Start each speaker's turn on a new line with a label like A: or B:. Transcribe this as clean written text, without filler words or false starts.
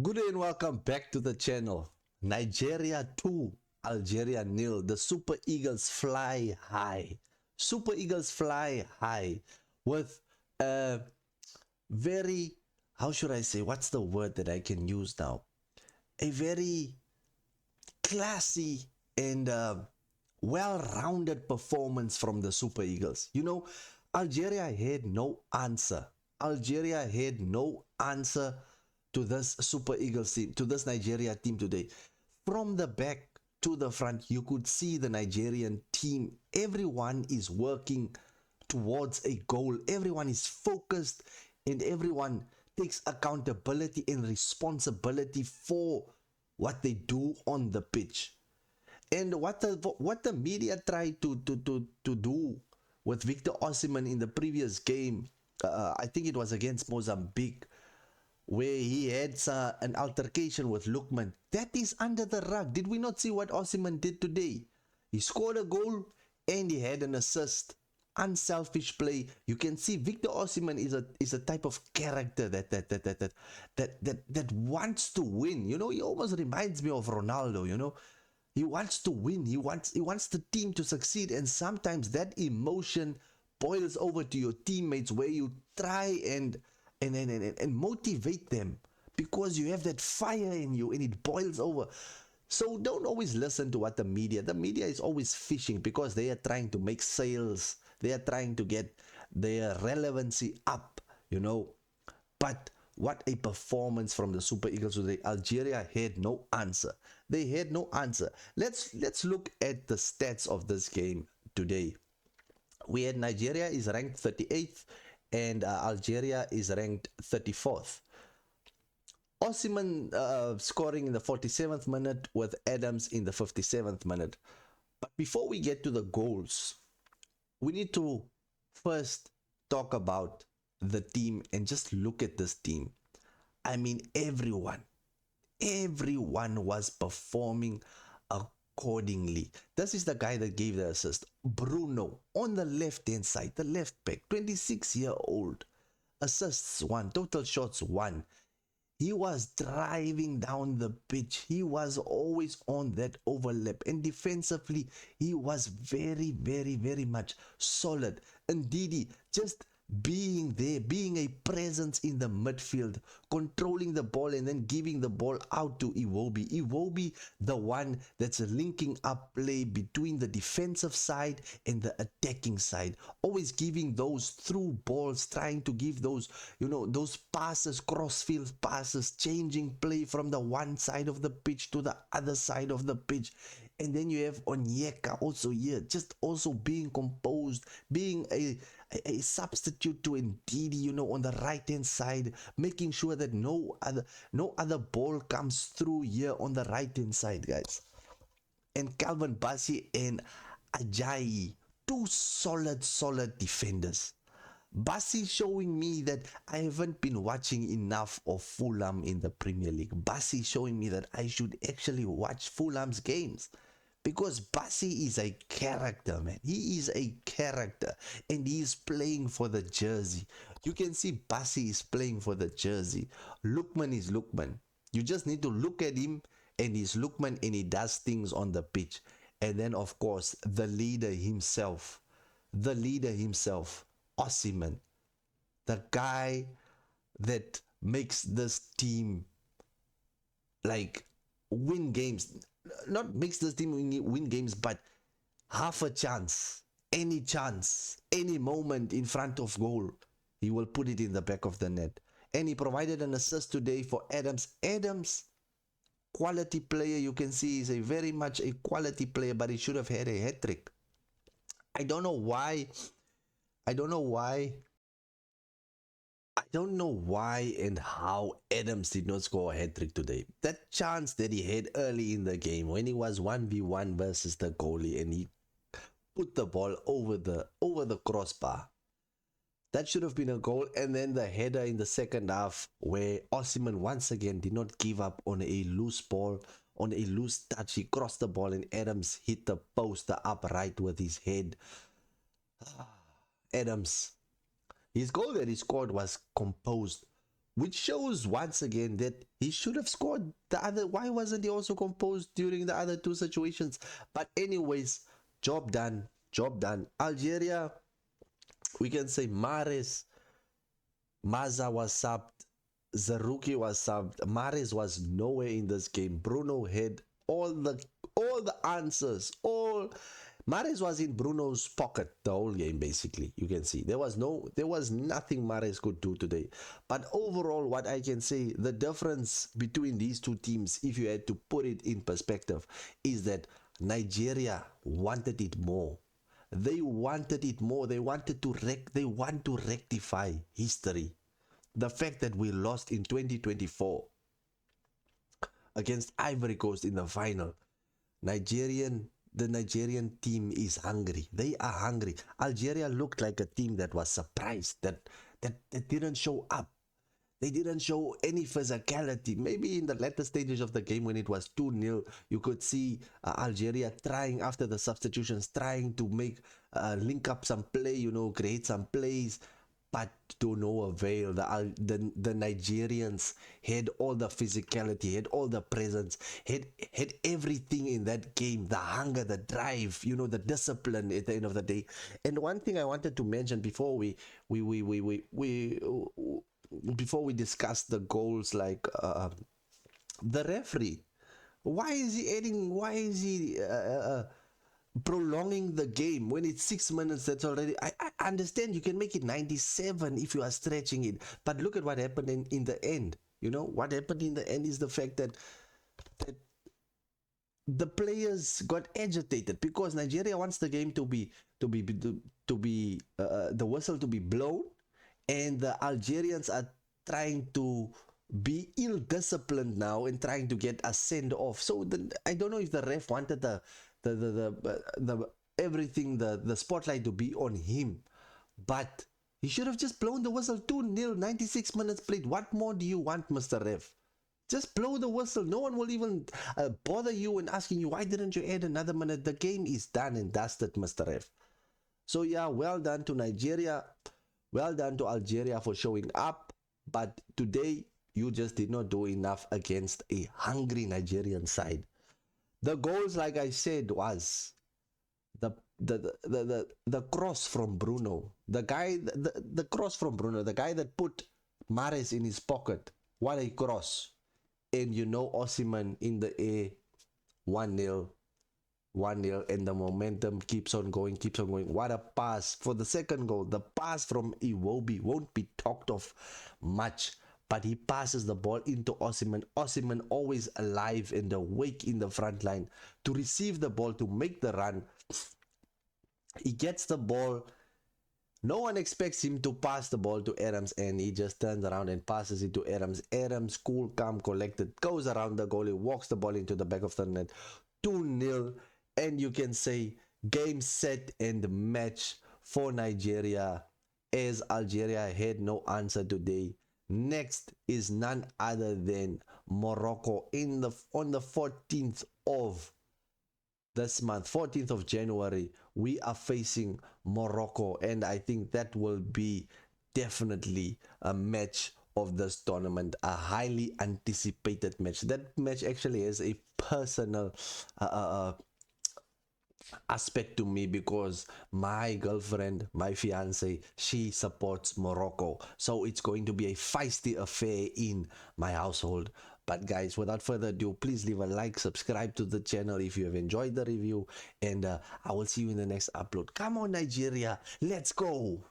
A: Good day and welcome back to the channel. Nigeria 2, Algeria nil. The Super Eagles fly high. Super Eagles fly high with a very, how should I say, what's the word that I can use now? A very classy and well-rounded performance from the Super Eagles. Algeria had no answer. Algeria had no answer to this Super Eagles team, to this Nigeria team today. From the back to the front, you could see the Nigerian team. Everyone is working towards a goal. Everyone is focused and everyone takes accountability and responsibility for what they do on the pitch. And what the media tried to do with Victor Osimhen in the previous game, I think it was against Mozambique, where he had an altercation with Lukman. That is under the rug. Did we not see what Osimhen did today? He scored a goal and he had an assist. Unselfish play. You can see Victor Osimhen is a type of character that wants to win. He almost reminds me of Ronaldo. He wants to win. He wants the team to succeed, and sometimes that emotion boils over to your teammates, where you try and motivate them because you have that fire in you and it boils over. So don't always listen to what the media is always fishing, because they are trying to make sales, they are trying to get their relevancy up. But what a performance from the Super Eagles today. Algeria had no answer. They had no answer. Let's look at the stats of this game today. We had Nigeria is ranked 38th and Algeria is ranked 34th. Osimhen scoring in the 47th minute with Adams in the 57th minute. But before we get to the goals, we need to first talk about the team and just look at this team. I mean, everyone was performing accordingly. This is the guy that gave the assist. Bruno on the left hand side, the left back, 26-year-old. Assists 1, total shots 1. He was driving down the pitch. He was always on that overlap. And defensively, he was very, very, very much solid. And Didi just being there, being a presence in the midfield, controlling the ball and then giving the ball out to Iwobi. Iwobi, the one that's linking up play between the defensive side and the attacking side, always giving those through balls, trying to give those, those passes, crossfield passes, changing play from the one side of the pitch to the other side of the pitch. And then you have Onyeka also here, just also being composed, being a substitute to Ndidi, on the right hand side, making sure that no other ball comes through here on the right hand side, guys. And Calvin Bassey and Ajayi, two solid defenders. Bassey showing me that I haven't been watching enough of Fulham in the Premier League. Bassey showing me that I should actually watch Fulham's games, because Bassey is a character, man. He is a character, and he is playing for the jersey. You can see Bassey is playing for the jersey. Lukman is Lukman. You just need to look at him, and he's Lukman, and he does things on the pitch. And then, of course, the leader himself, Osimhen, the guy that makes this team like win games. Not makes this team win games, but half a chance, any moment in front of goal, he will put it in the back of the net. And he provided an assist today for Adams. Adams, quality player. You can see he's very much a quality player, but he should have had a hat-trick. I don't know why and how Adams did not score a hat-trick today. That chance that he had early in the game when he was 1v1 versus the goalie and he put the ball over the crossbar, that should have been a goal. And then the header in the second half, where Osimhen once again did not give up on a loose ball, on a loose touch. He crossed the ball and Adams hit the poster upright with his head. Adams, his goal that he scored was composed, which shows once again that he should have scored the other. Why wasn't he also composed during the other two situations? But anyways, job done, job done. Algeria, we can say Maza was subbed, Zaruki was subbed, Mahrez was nowhere in this game. Bruno had all the answers. All Mahrez was in Bruno's pocket the whole game, basically. You can see there was nothing Mahrez could do today. But overall, what I can say, the difference between these two teams, if you had to put it in perspective, is that Nigeria wanted it more. They wanted it more. They want to rectify history. The fact that we lost in 2024 against Ivory Coast in the final. The Nigerian team is hungry. They are hungry. Algeria looked like a team that was surprised that didn't show up. They didn't show any physicality. Maybe in the latter stages of the game when it was 2-0, you could see Algeria trying after the substitutions, trying to make link up some play, create some plays, but to no avail. The Nigerians had all the physicality, had all the presence, had everything in that game, the hunger, the drive, the discipline at the end of the day. And one thing I wanted to mention before we discuss the goals, like the referee, why is he prolonging the game when it's 6 minutes? That's already, I understand you can make it 97 if you are stretching it, but look at what happened in the end. What happened in the end is the fact that the players got agitated because Nigeria wants the game to be the whistle to be blown, and the Algerians are trying to be ill-disciplined now and trying to get a send-off. So I don't know if the ref wanted the everything, the spotlight to be on him, but he should have just blown the whistle. 2-0, 96 minutes played. What more do you want, Mr. Ref? Just blow the whistle. No one will even bother you and asking you, why didn't you add another minute? The game is done and dusted, Mr. Ref. So yeah, well done to Nigeria. Well done to Algeria for showing up. But today, you just did not do enough against a hungry Nigerian side. The goals, like I said, was the cross from Bruno. The cross from Bruno, the guy that put Mahrez in his pocket. What a cross. And Osimhen in the air, 1-0, and the momentum keeps on going. What a pass for the second goal. The pass from Iwobi won't be talked of much, but he passes the ball into Osimhen. Osimhen always alive and awake in the front line to receive the ball, to make the run. He gets the ball. No one expects him to pass the ball to Adams, and he just turns around and passes it to Adams. Adams, cool, calm, collected, goes around the goalie, walks the ball into the back of the net. 2-0, and you can say game, set, and match for Nigeria, as Algeria had no answer today. Next is none other than Morocco on the 14th of this month, 14th of January. We are facing Morocco, and I think that will be definitely a match of this tournament, a highly anticipated match. That match actually has a personal aspect to me because my girlfriend, my fiance, she supports Morocco, so it's going to be a feisty affair in my household. But guys, without further ado, please leave a like, subscribe to the channel if you have enjoyed the review, and I will see you in the next upload. Come on, Nigeria, let's go.